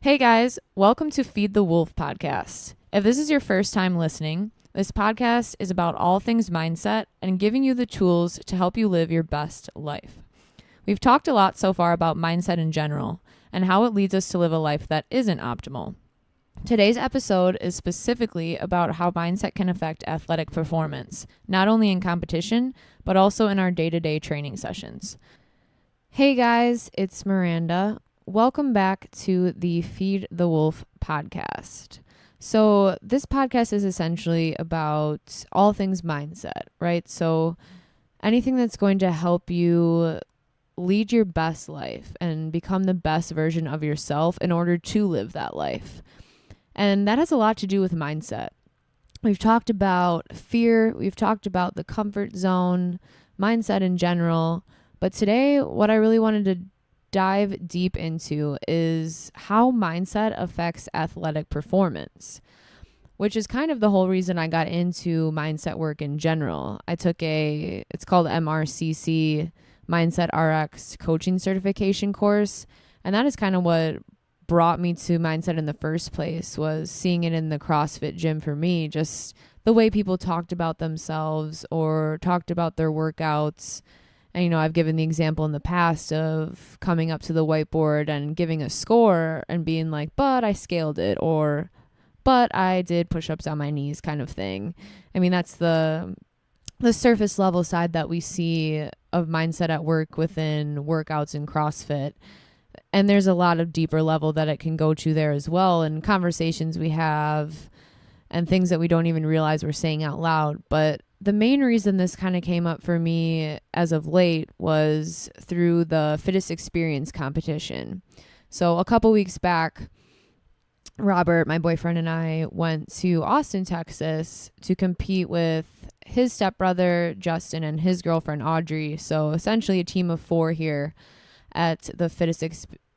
Hey guys, welcome to Feed the Wolf podcast. If this is your first time listening, this podcast is about all things mindset and giving you the tools to help you live your best life. We've talked a lot so far about mindset in general and how it leads us to live a life that isn't optimal. Today's episode is specifically about how mindset can affect athletic performance, not only in competition, but also in our day-to-day training sessions. Hey guys, it's Miranda. Welcome back to the Feed the Wolf podcast. So this podcast is essentially about all things mindset, right? So anything that's going to help you lead your best life and become the best version of yourself in order to live that life. And that has a lot to do with mindset. We've talked about fear. We've talked about the comfort zone, mindset in general. But today, what I really wanted to dive deep into is how mindset affects athletic performance, which is kind of the whole reason I got into mindset work in general. I took it's called MRCC, Mindset RX coaching certification course. And that is kind of what brought me to mindset in the first place, was seeing it in the CrossFit gym for me, just the way people talked about themselves or talked about their workouts. And, I've given the example in the past of coming up to the whiteboard and giving a score and being like, but I scaled it, or, but I did push-ups on my knees kind of thing. I mean, that's the surface level side that we see of mindset at work within workouts in CrossFit. And there's a lot of deeper level that it can go to there as well, and conversations we have and things that we don't even realize we're saying out loud. But the main reason this kind of came up for me as of late was through the Fittest Experience competition. So a couple weeks back, Robert, my boyfriend, and I went to Austin, Texas to compete with his stepbrother, Justin, and his girlfriend, Audrey. So essentially a team of 4 here at the Fittest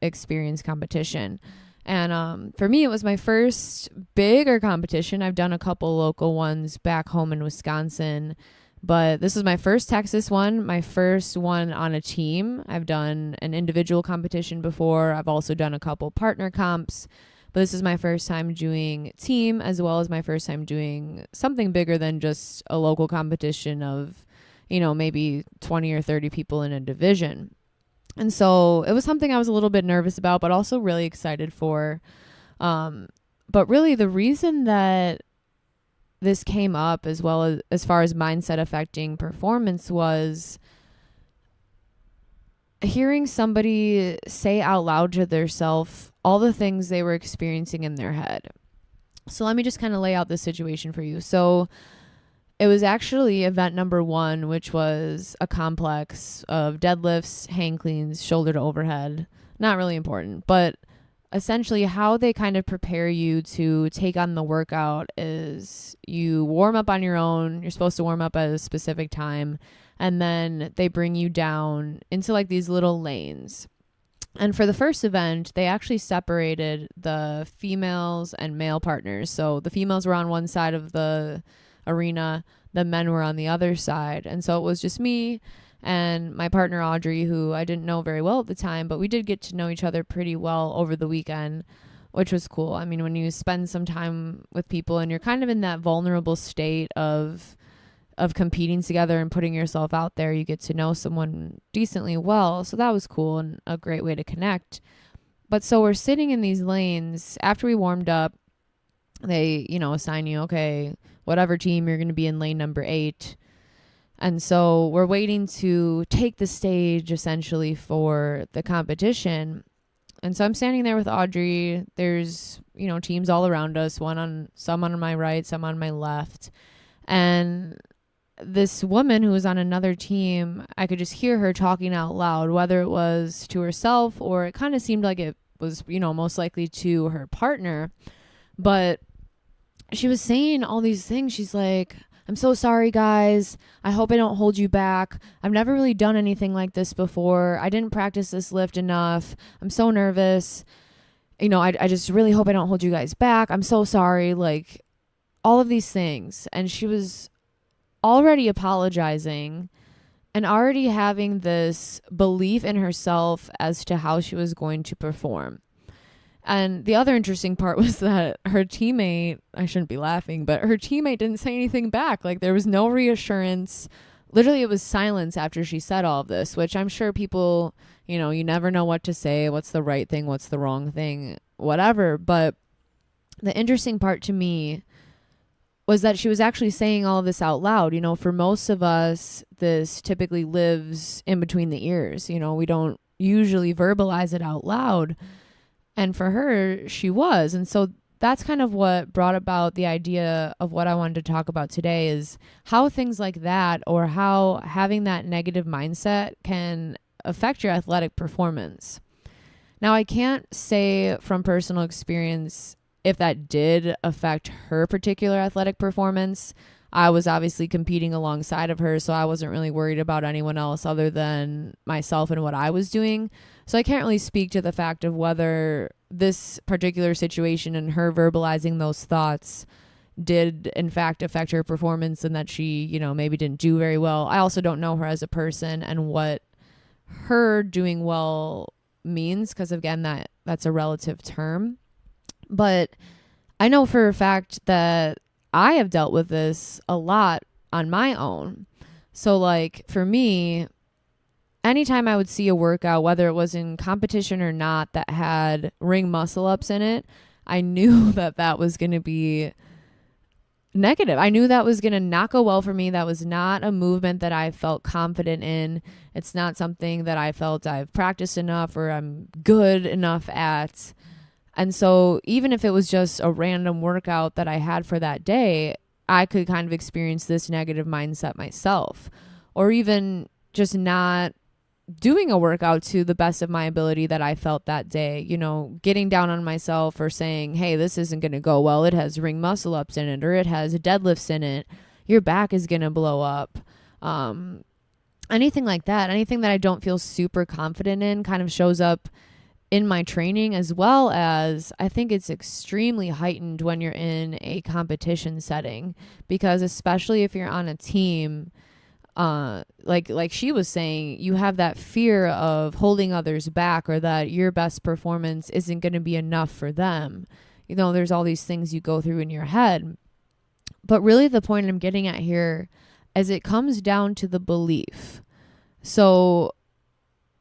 Experience competition. And for me, it was my first bigger competition. I've done a couple local ones back home in Wisconsin, but this is my first Texas one, my first one on a team. I've done an individual competition before. I've also done a couple partner comps, but this is my first time doing team, as well as my first time doing something bigger than just a local competition of, maybe 20 or 30 people in a division. And so it was something I was a little bit nervous about, but also really excited for. But really the reason that this came up, as well as far as mindset affecting performance, was hearing somebody say out loud to themselves all the things they were experiencing in their head. So let me just kind of lay out this situation for you. So it was actually event number 1, which was a complex of deadlifts, hang cleans, shoulder to overhead. Not really important, but essentially how they kind of prepare you to take on the workout is you warm up on your own. You're supposed to warm up at a specific time, and then they bring you down into like these little lanes. And for the first event, they actually separated the females and male partners. So the females were on one side of the arena, the men were on the other side. And so it was just me and my partner Audrey, who I didn't know very well at the time, but we did get to know each other pretty well over the weekend, which was cool. I mean, when you spend some time with people and you're kind of in that vulnerable state of competing together and putting yourself out there, you get to know someone decently well. So that was cool and a great way to connect. But so we're sitting in these lanes after we warmed up. They, assign you, okay, whatever team, you're going to be in lane number 8. And so we're waiting to take the stage essentially for the competition. And so I'm standing there with Audrey. There's, teams all around us, some on my right, some on my left. And this woman who was on another team, I could just hear her talking out loud, whether it was to herself or it kind of seemed like it was, most likely to her partner. But she was saying all these things. She's like, I'm so sorry, guys. I hope I don't hold you back. I've never really done anything like this before. I didn't practice this lift enough. I'm so nervous. I just really hope I don't hold you guys back. I'm so sorry. Like, all of these things. And she was already apologizing and already having this belief in herself as to how she was going to perform. And the other interesting part was that her teammate, I shouldn't be laughing, but her teammate didn't say anything back. Like, there was no reassurance. Literally, it was silence after she said all of this, which I'm sure people, you never know what to say, what's the right thing, what's the wrong thing, whatever. But the interesting part to me was that she was actually saying all of this out loud. For most of us, this typically lives in between the ears. We don't usually verbalize it out loud. And for her, she was. And so that's kind of what brought about the idea of what I wanted to talk about today, is how things like that, or how having that negative mindset can affect your athletic performance. Now, I can't say from personal experience if that did affect her particular athletic performance. I was obviously competing alongside of her, so I wasn't really worried about anyone else other than myself and what I was doing. So I can't really speak to the fact of whether this particular situation and her verbalizing those thoughts did in fact affect her performance, and that she, maybe didn't do very well. I also don't know her as a person and what her doing well means, because again, that's a relative term. But I know for a fact that I have dealt with this a lot on my own. So like for me, anytime I would see a workout, whether it was in competition or not, that had ring muscle ups in it, I knew that was going to be negative. I knew that was going to not go well for me. That was not a movement that I felt confident in. It's not something that I felt I've practiced enough or I'm good enough at. And so even if it was just a random workout that I had for that day, I could kind of experience this negative mindset myself, or even just not doing a workout to the best of my ability that I felt that day, getting down on myself or saying, hey, this isn't going to go well. It has ring muscle ups in it, or it has deadlifts in it. Your back is going to blow up. Anything like that, anything that I don't feel super confident in kind of shows up in my training, as well as I think it's extremely heightened when you're in a competition setting, because especially if you're on a team, like she was saying, you have that fear of holding others back, or that your best performance isn't going to be enough for them. There's all these things you go through in your head. But really the point I'm getting at here is it comes down to the belief. So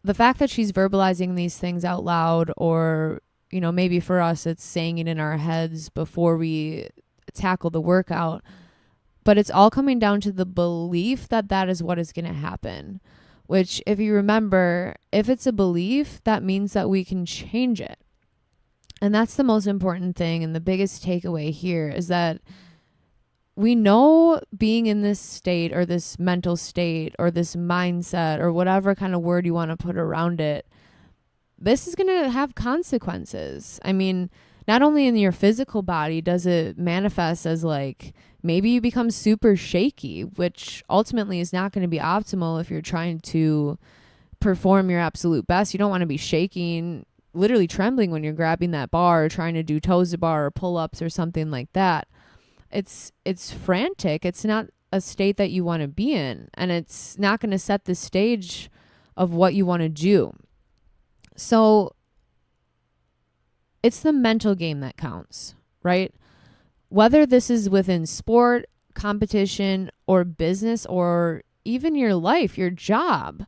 the fact that she's verbalizing these things out loud, or, maybe for us, it's saying it in our heads before we tackle the workout, but it's all coming down to the belief that is what is going to happen, which, if you remember, if it's a belief, that means that we can change it. And that's the most important thing. And the biggest takeaway here is that we know being in this state, or this mental state, or this mindset, or whatever kind of word you want to put around it, this is going to have consequences. I mean, not only in your physical body does it manifest as like, maybe you become super shaky, which ultimately is not going to be optimal if you're trying to perform your absolute best. You don't want to be shaking, literally trembling when you're grabbing that bar, or trying to do toes to bar or pull-ups or something like that. It's frantic. It's not a state that you want to be in, and it's not going to set the stage of what you want to do. So it's the mental game that counts, right? Whether this is within sport, competition, or business, or even your life, your job,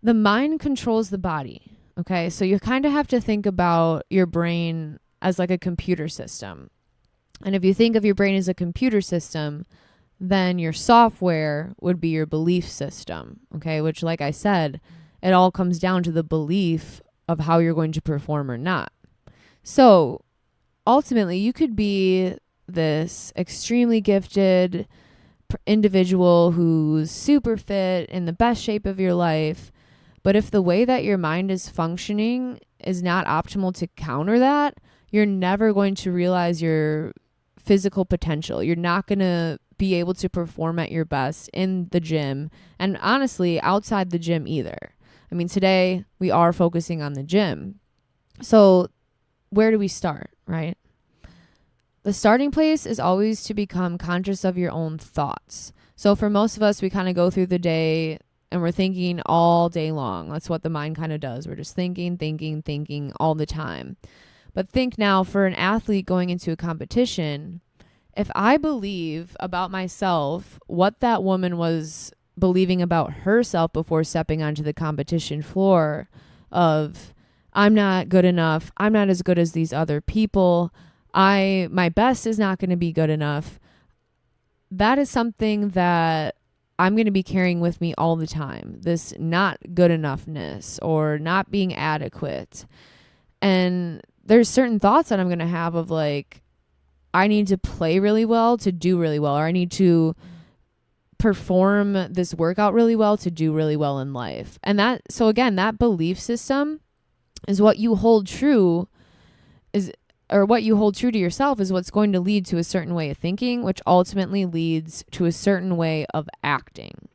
the mind controls the body. Okay. So you kind of have to think about your brain as like a computer system. And if you think of your brain as a computer system, then your software would be your belief system, okay? Which, like I said, it all comes down to the belief of how you're going to perform or not. So ultimately, you could be this extremely gifted individual who's super fit, in the best shape of your life, but if the way that your mind is functioning is not optimal to counter that, you're never going to realize your physical potential. You're not going to be able to perform at your best in the gym, and honestly, outside the gym either. I mean, today we are focusing on the gym. So where do we start, right? The starting place is always to become conscious of your own thoughts. So for most of us, we kind of go through the day and we're thinking all day long. That's what the mind kind of does. We're just thinking all the time. But think now, for an athlete going into a competition, if I believe about myself what that woman was believing about herself before stepping onto the competition floor of, I'm not good enough, I'm not as good as these other people, my best is not going to be good enough, that is something that I'm going to be carrying with me all the time. This not good enoughness or not being adequate. And there's certain thoughts that I'm going to have of like, I need to play really well to do really well, or I need to perform this workout really well to do really well in life. And so again, that belief system is what you hold true what you hold true to yourself is what's going to lead to a certain way of thinking, which ultimately leads to a certain way of acting.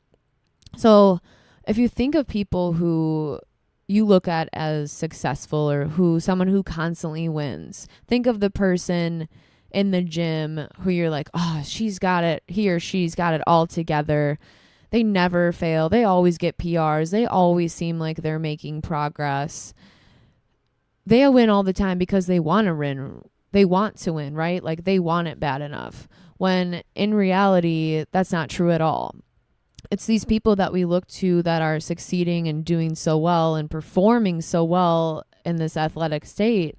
So if you think of people who you look at as successful or someone who constantly wins, think of the person in the gym who you're like, oh, she's got it, he or she's got it all together. They never fail. They always get PRs. They always seem like they're making progress. They win all the time because they want to win. They want to win, right? Like they want it bad enough. When in reality, that's not true at all. It's these people that we look to that are succeeding and doing so well and performing so well in this athletic state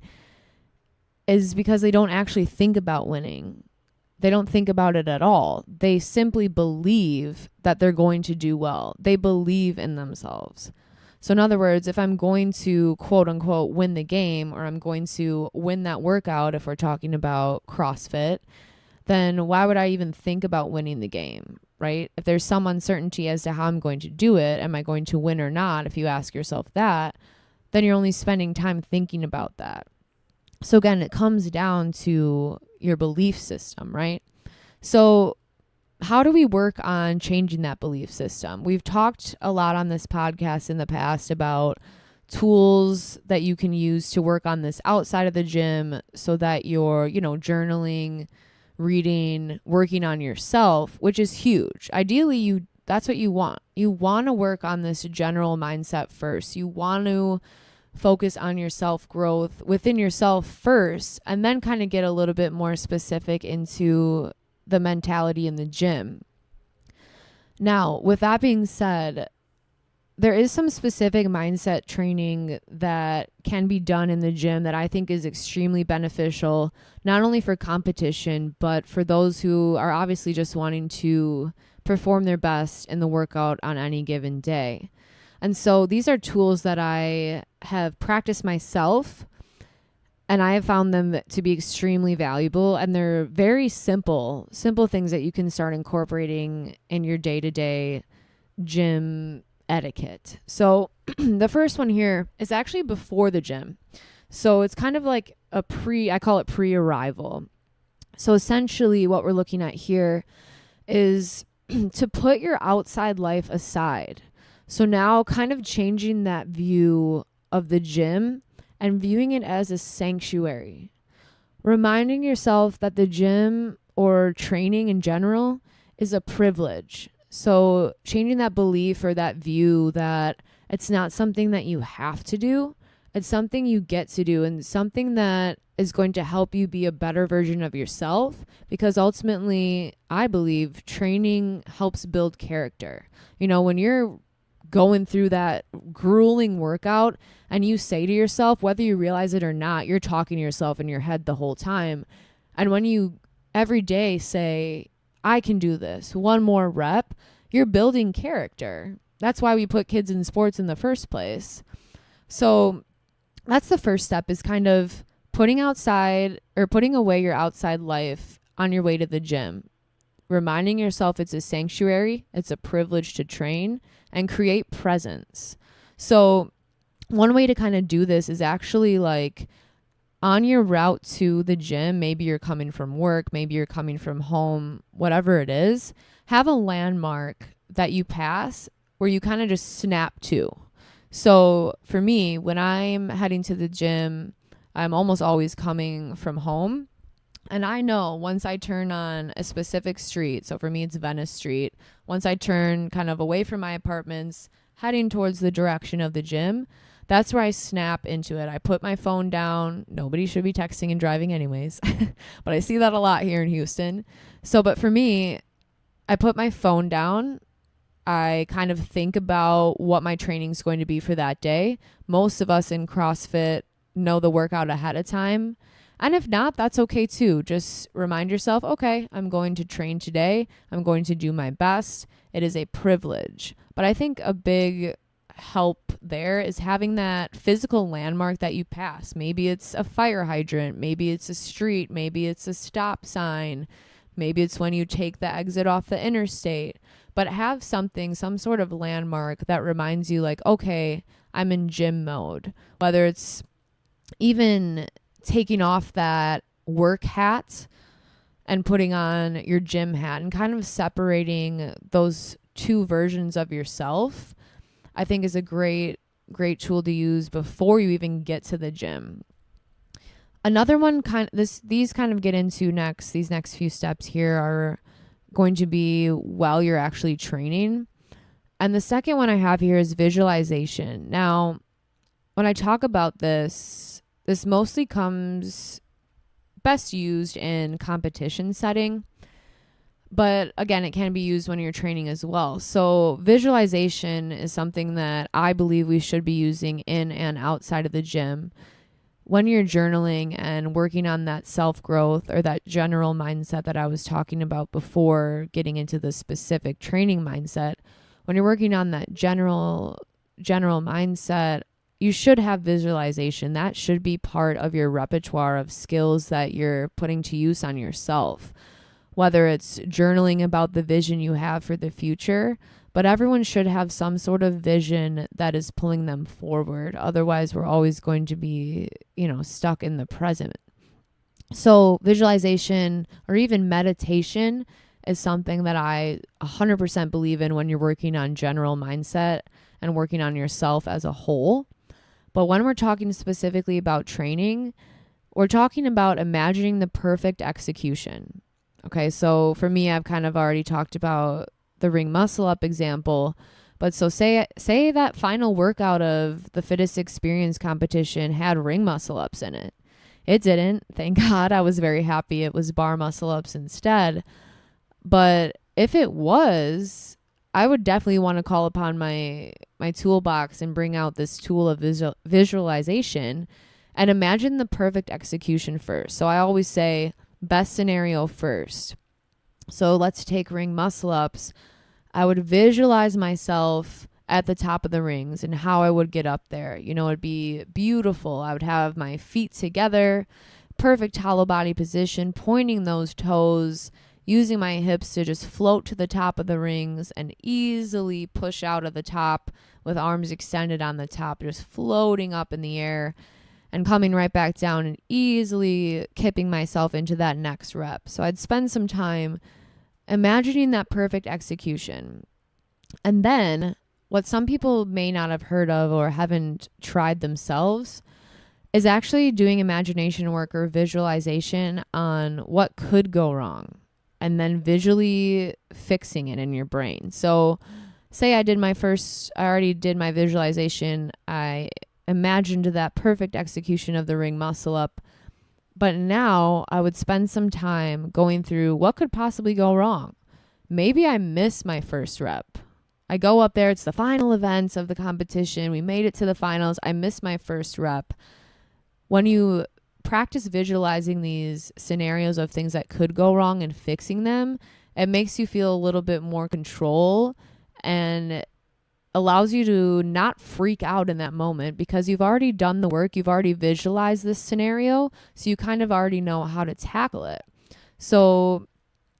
is because they don't actually think about winning. They don't think about it at all. They simply believe that they're going to do well. They believe in themselves. So in other words, if I'm going to quote unquote win the game, or I'm going to win that workout, if we're talking about CrossFit, then why would I even think about winning the game, right? If there's some uncertainty as to how I'm going to do it, am I going to win or not? If you ask yourself that, then you're only spending time thinking about that. So again, it comes down to your belief system, right? So how do we work on changing that belief system? We've talked a lot on this podcast in the past about tools that you can use to work on this outside of the gym so that you're, journaling, reading, working on yourself, which is huge. Ideally, that's what you want. You want to work on this general mindset first. You want to focus on your self-growth within yourself first, and then kind of get a little bit more specific into the mentality in the gym. Now, with that being said, there is some specific mindset training that can be done in the gym that I think is extremely beneficial, not only for competition, but for those who are obviously just wanting to perform their best in the workout on any given day. And so these are tools that I have practiced myself, and I have found them to be extremely valuable, and they're very simple things that you can start incorporating in your day-to-day gym etiquette. So the first one here is actually before the gym. So it's kind of like I call it pre-arrival. So essentially what we're looking at here is to put your outside life aside. So now kind of changing that view of the gym and viewing it as a sanctuary. Reminding yourself that the gym or training in general is a privilege. So changing that belief or that view that it's not something that you have to do. It's something you get to do, and something that is going to help you be a better version of yourself, because ultimately I believe training helps build character. When you're going through that grueling workout and you say to yourself, whether you realize it or not, you're talking to yourself in your head the whole time. And when you every day say, I can do this, one more rep, you're building character. That's why we put kids in sports in the first place. So that's the first step, is kind of putting away your outside life on your way to the gym. Reminding yourself it's a sanctuary, it's a privilege to train, and create presence. So one way to kind of do this is actually like on your route to the gym, maybe you're coming from work, maybe you're coming from home, whatever it is, have a landmark that you pass where you kind of just snap to. So for me, when I'm heading to the gym, I'm almost always coming from home. And I know once I turn on a specific street, so for me it's Venice Street, once I turn kind of away from my apartments, heading towards the direction of the gym, That's where I snap into it. I put my phone down. Nobody should be texting and driving anyways, but I see that a lot here in Houston. But for me, I put my phone down. I kind of think about what my training is going to be for that day. Most of us in CrossFit know the workout ahead of time. And if not, that's okay too. Just remind yourself, okay, I'm going to train today. I'm going to do my best. It is a privilege. But I think a big help there is having that physical landmark that you pass. Maybe it's a fire hydrant. Maybe it's a street. Maybe it's a stop sign. Maybe it's when you take the exit off the interstate. But have something, some sort of landmark that reminds you like, okay, I'm in gym mode. Whether it's even taking off that work hat and putting on your gym hat and kind of separating those two versions of yourself, I think is a great tool to use before you even get to the gym. Another one these kind of get into next, these next few steps here are going to be while you're actually training. And the second one I have here is visualization. Now, when I talk about this mostly comes best used in competition setting, but again, it can be used when you're training as well. So visualization is something that I believe we should be using in and outside of the gym. When you're journaling and working on that self-growth or that general mindset that I was talking about before getting into the specific training mindset, when you're working on that general mindset, you should have visualization. That should be part of your repertoire of skills that you're putting to use on yourself. Whether it's journaling about the vision you have for the future, but everyone should have some sort of vision that is pulling them forward. Otherwise, we're always going to be, stuck in the present. So visualization or even meditation is something that I 100% believe in when you're working on general mindset and working on yourself as a whole. But when we're talking specifically about training, we're talking about imagining the perfect execution. Okay, so for me, I've kind of already talked about the ring muscle up example, but so say that final workout of the Fittest Experience competition had ring muscle ups in it. It didn't, thank God. I was very happy it was bar muscle ups instead. But if it was, I would definitely want to call upon my toolbox and bring out this tool of visualization and imagine the perfect execution first. So I always say best scenario first. So let's take ring muscle ups. I would visualize myself at the top of the rings and how I would get up there. It'd be beautiful. I would have my feet together, perfect hollow body position, pointing those toes, using my hips to just float to the top of the rings and easily push out of the top with arms extended on the top, just floating up in the air and coming right back down and easily kipping myself into that next rep. So I'd spend some time imagining that perfect execution. And then what some people may not have heard of or haven't tried themselves is actually doing imagination work or visualization on what could go wrong and then visually fixing it in your brain. So say I already did my visualization. I imagined that perfect execution of the ring muscle up. But now I would spend some time going through what could possibly go wrong. Maybe I miss my first rep. I go up there. It's the final events of the competition. We made it to the finals. I missed my first rep. When you practice visualizing these scenarios of things that could go wrong and fixing them, it makes you feel a little bit more control and allows you to not freak out in that moment because you've already done the work. You've already visualized this scenario, so you kind of already know how to tackle it. So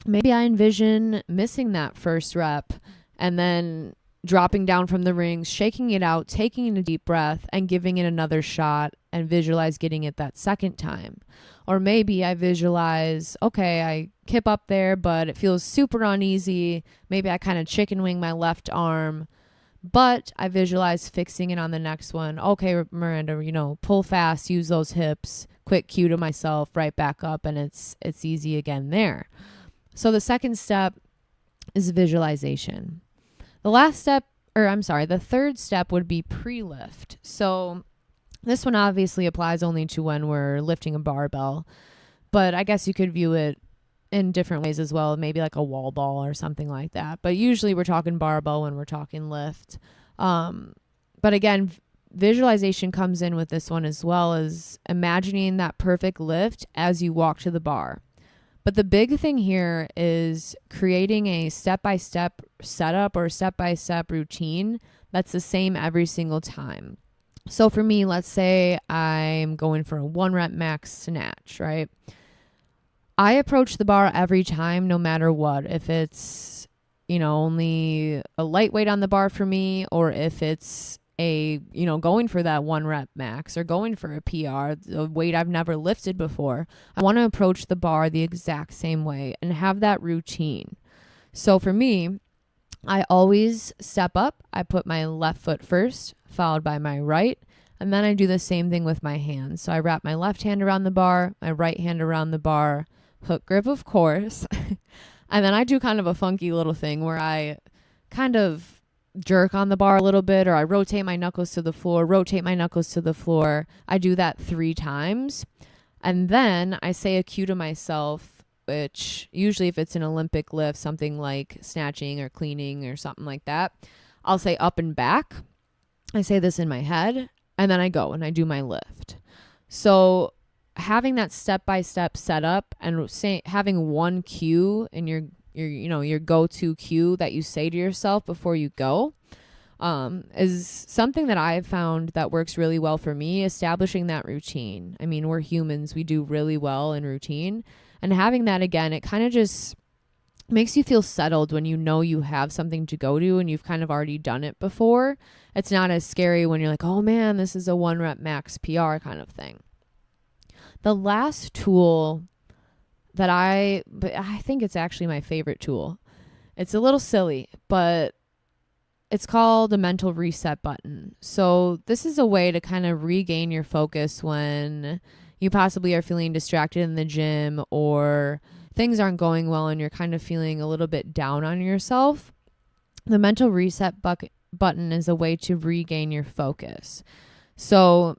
maybe I envision missing that first rep and then dropping down from the rings, shaking it out, taking a deep breath and giving it another shot and visualize getting it that second time. Or maybe I visualize, okay, I kip up there, but it feels super uneasy. Maybe I kind of chicken wing my left arm. But I visualize fixing it on the next one. Okay, Miranda, pull fast, use those hips, quick cue to myself, right back up, and it's easy again there. So the second step is visualization. The last step the third step would be pre-lift. So this one obviously applies only to when we're lifting a barbell, but I guess you could view it in different ways as well, maybe like a wall ball or something like that. But usually we're talking barbell when we're talking lift. But again, visualization comes in with this one as well, as imagining that perfect lift as you walk to the bar. But the big thing here is creating a step-by-step setup or step-by-step routine that's the same every single time. So for me, let's say I'm going for a 1 rep max snatch, right? I approach the bar every time, no matter what. If it's, only a lightweight on the bar for me, or if it's going for that 1 rep max or going for a PR, a weight I've never lifted before, I want to approach the bar the exact same way and have that routine. So for me, I always step up. I put my left foot first, followed by my right. And then I do the same thing with my hands. So I wrap my left hand around the bar, my right hand around the bar, hook grip, of course. And then I do kind of a funky little thing where I kind of jerk on the bar a little bit, or I rotate my knuckles to the floor, rotate my knuckles to the floor. I do that 3 times. And then I say a cue to myself, which usually if it's an Olympic lift, something like snatching or cleaning or something like that, I'll say up and back. I say this in my head, and then I go and I do my lift. So having that step-by-step setup and having one cue in your go-to cue that you say to yourself before you go is something that I've found that works really well for me, establishing that routine. I mean, we're humans. We do really well in routine. And having that again, it kind of just makes you feel settled when you know you have something to go to and you've kind of already done it before. It's not as scary when you're like, oh man, this is a 1 rep max PR kind of thing. The last tool that I think it's actually my favorite tool. It's a little silly, but it's called a mental reset button. So this is a way to kind of regain your focus when you possibly are feeling distracted in the gym or things aren't going well and you're kind of feeling a little bit down on yourself. The mental reset button is a way to regain your focus. So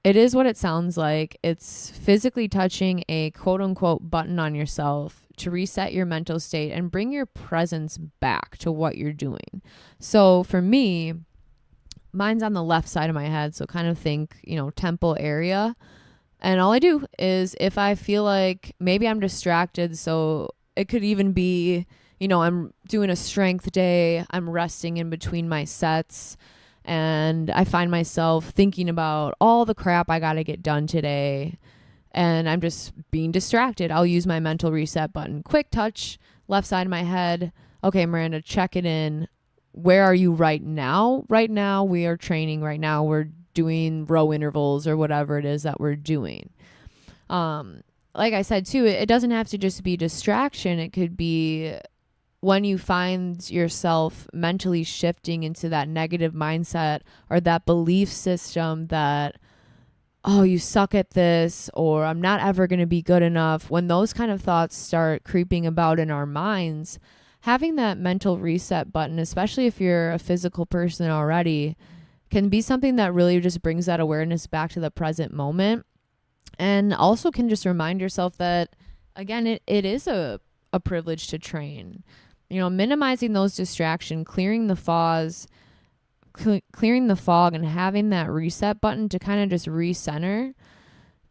it is what it sounds like. It's physically touching a quote unquote button on yourself to reset your mental state and bring your presence back to what you're doing. So for me, mine's on the left side of my head. So kind of think, temple area. And all I do is if I feel like maybe I'm distracted, so it could even be, I'm doing a strength day, I'm resting in between my sets, and I find myself thinking about all the crap I got to get done today, and I'm just being distracted. I'll use my mental reset button. Quick touch, left side of my head. Okay, Miranda, check it in. Where are you right now? Right now, we are training. Right now, we're doing row intervals or whatever it is that we're doing. Like I said too, it doesn't have to just be distraction. It could be when you find yourself mentally shifting into that negative mindset or that belief system that, oh, you suck at this, or I'm not ever going to be good enough. When those kind of thoughts start creeping about in our minds, having that mental reset button, especially if you're a physical person already, can be something that really just brings that awareness back to the present moment, and also can just remind yourself that, again, it is a privilege to train. Minimizing those distractions, clearing the fog and having that reset button to kind of just recenter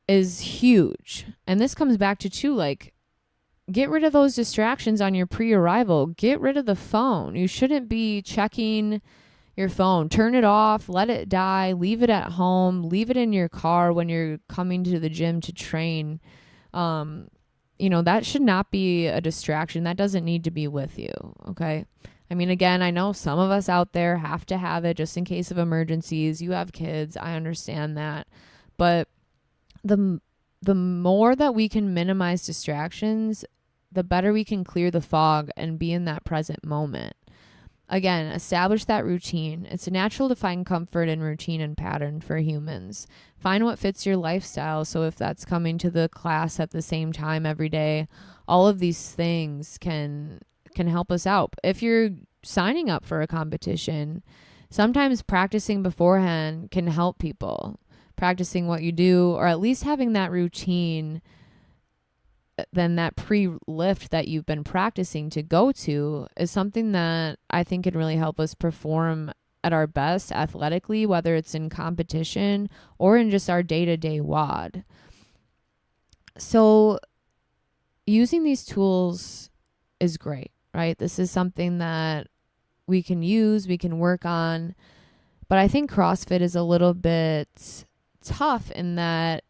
is huge. And this comes back to too, like, get rid of those distractions on your pre-arrival. Get rid of the phone. You shouldn't be checking your phone. Turn it off, let it die, leave it at home, leave it in your car when you're coming to the gym to train. That should not be a distraction. That doesn't need to be with you. Okay. I mean, again, I know some of us out there have to have it just in case of emergencies. You have kids. I understand that. But the more that we can minimize distractions, the better we can clear the fog and be in that present moment. Again, establish that routine. It's natural to find comfort in routine and pattern for humans. Find what fits your lifestyle. So if that's coming to the class at the same time every day, all of these things can help us out. If you're signing up for a competition. Sometimes practicing beforehand can help people. Practicing what you do, or at least having that routine, then that pre-lift that you've been practicing to go to, is something that I think can really help us perform at our best athletically, whether it's in competition or in just our day-to-day WOD. So using these tools is great, right? This is something that we can use, we can work on. But I think CrossFit is a little bit tough in that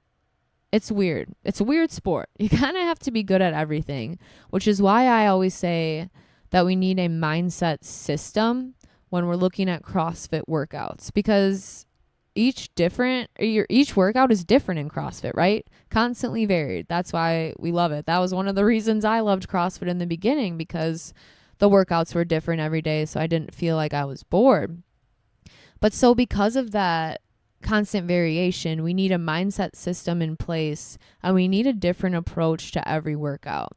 it's weird. It's a weird sport. You kind of have to be good at everything, which is why I always say that we need a mindset system when we're looking at CrossFit workouts, because each workout is different in CrossFit, right? Constantly varied. That's why we love it. That was one of the reasons I loved CrossFit in the beginning, because the workouts were different every day, so I didn't feel like I was bored. But so because of that constant variation, we need a mindset system in place, and we need a different approach to every workout.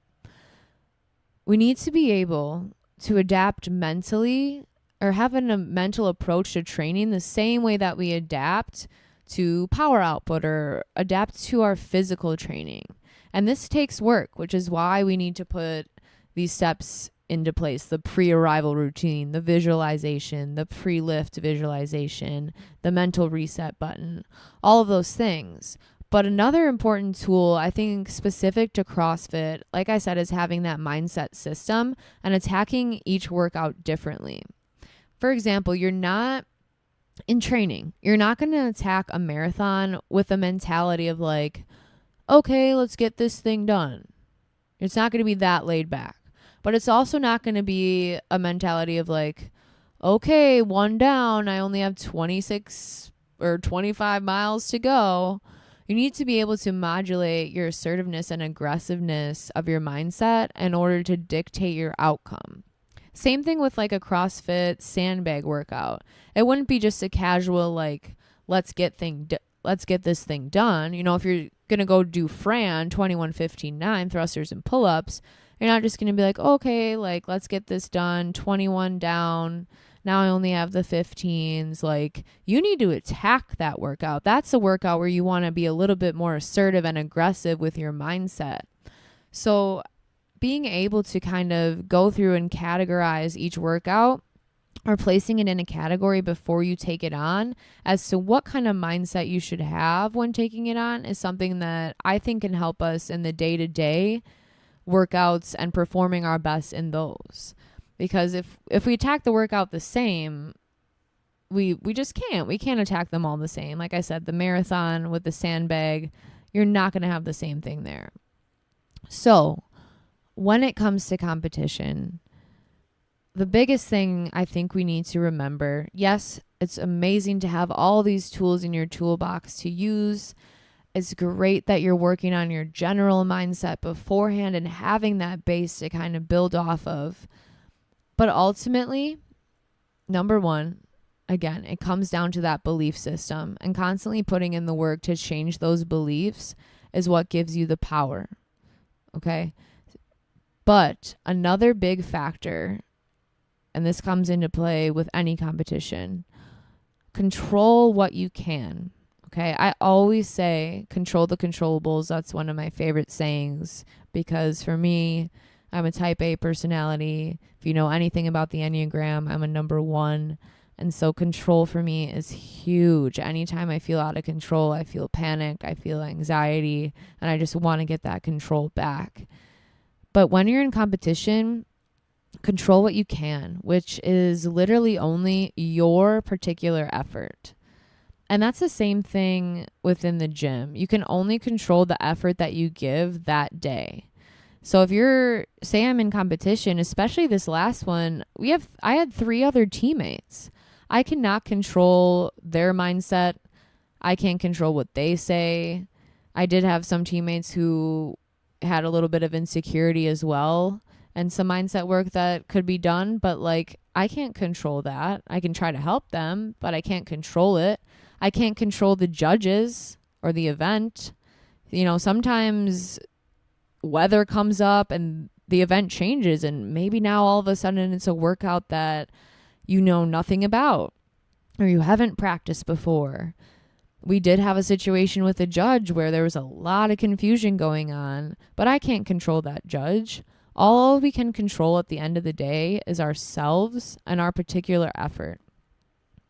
We need to be able to adapt mentally, or have a mental approach to training the same way that we adapt to power output or adapt to our physical training. And this takes work, which is why we need to put these steps into place: the pre-arrival routine, the visualization, the pre-lift visualization, the mental reset button, all of those things. But another important tool, I think, specific to CrossFit, like I said, is having that mindset system and attacking each workout differently. For example, you're not in training, you're not going to attack a marathon with a mentality of like, okay, let's get this thing done. It's not going to be that laid back. But it's also not going to be a mentality of like, okay, one down, I only have 26 or 25 miles to go. You need to be able to modulate your assertiveness and aggressiveness of your mindset in order to dictate your outcome. Same thing with like a CrossFit sandbag workout. It wouldn't be just a casual like, let's get this thing done. You know, if you're going to go do Fran 21-15-9 thrusters and pull-ups, you're not just going to be like, okay, like, let's get this done, 21 down. Now I only have the 15s. Like, you need to attack that workout. That's a workout where you want to be a little bit more assertive and aggressive with your mindset. So being able to kind of go through and categorize each workout, or placing it in a category before you take it on, as to what kind of mindset you should have when taking it on, is something that I think can help us in the day-to-day workouts and performing our best in those. Because if we attack the workout the same, we just can't. We can't attack them all the same. Like I said, the marathon with the sandbag, you're not going to have the same thing there. So when it comes to competition, the biggest thing I think we need to remember, yes, it's amazing to have all these tools in your toolbox to use. It's great that you're working on your general mindset beforehand and having that base to kind of build off of. But ultimately, number one, again, it comes down to that belief system, and constantly putting in the work to change those beliefs is what gives you the power. Okay? But another big factor, and this comes into play with any competition, control what you can. Okay, I always say control the controllables. That's one of my favorite sayings, because for me, I'm a type A personality. If you know anything about the Enneagram, I'm a number 1. And so control for me is huge. Anytime I feel out of control, I feel panic, I feel anxiety, and I just want to get that control back. But when you're in competition, control what you can, which is literally only your particular effort. And that's the same thing within the gym. You can only control the effort that you give that day. So if say I'm in competition, especially this last one, I had 3 other teammates. I cannot control their mindset. I can't control what they say. I did have some teammates who had a little bit of insecurity as well, and some mindset work that could be done, but like, I can't control that. I can try to help them, but I can't control it. I can't control the judges or the event. You know, sometimes weather comes up and the event changes and maybe now all of a sudden it's a workout that you know nothing about or you haven't practiced before. We did have a situation with a judge where there was a lot of confusion going on, but I can't control that judge. All we can control at the end of the day is ourselves and our particular effort.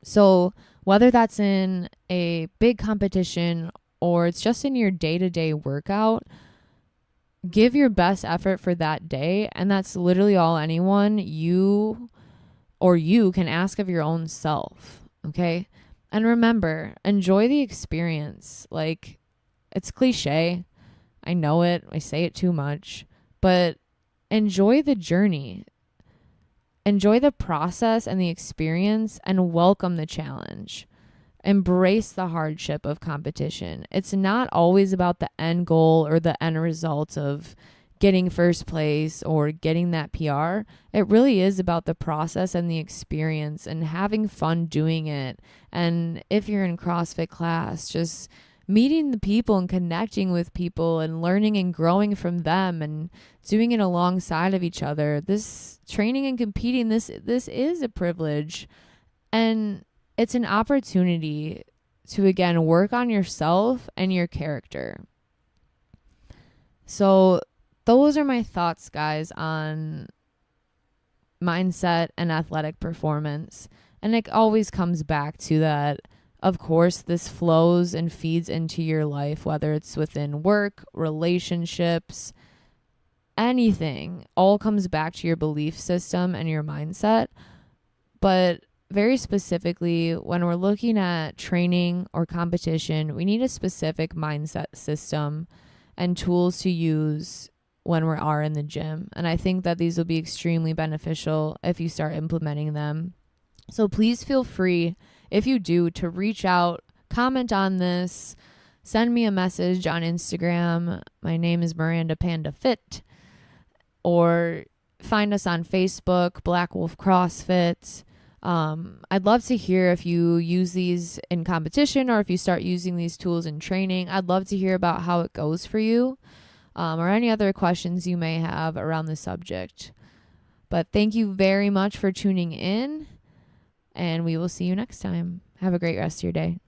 So whether that's in a big competition or it's just in your day-to-day workout, give your best effort for that day. And that's literally all anyone, you can ask of your own self. Okay. And remember, enjoy the experience. Like, it's cliche. I know it. I say it too much, but enjoy the journey. Enjoy the process and the experience and welcome the challenge. Embrace the hardship of competition. It's not always about the end goal or the end result of getting first place or getting that PR. It really is about the process and the experience and having fun doing it. And if you're in CrossFit class, just meeting the people and connecting with people and learning and growing from them and doing it alongside of each other. This training and competing, this is a privilege, and it's an opportunity to, again, work on yourself and your character. So those are my thoughts, guys, on mindset and athletic performance. And it always comes back to that. Of course, this flows and feeds into your life, whether it's within work, relationships, anything, all comes back to your belief system and your mindset. But very specifically, when we're looking at training or competition, we need a specific mindset system and tools to use when we are in the gym. And I think that these will be extremely beneficial if you start implementing them. So please feel free, if you do, to reach out, comment on this, send me a message on Instagram. My name is Miranda Panda Fit, or find us on Facebook, Black Wolf CrossFit. I'd love to hear if you use these in competition or if you start using these tools in training. I'd love to hear about how it goes for you, or any other questions you may have around the subject. But thank you very much for tuning in, and we will see you next time. Have a great rest of your day.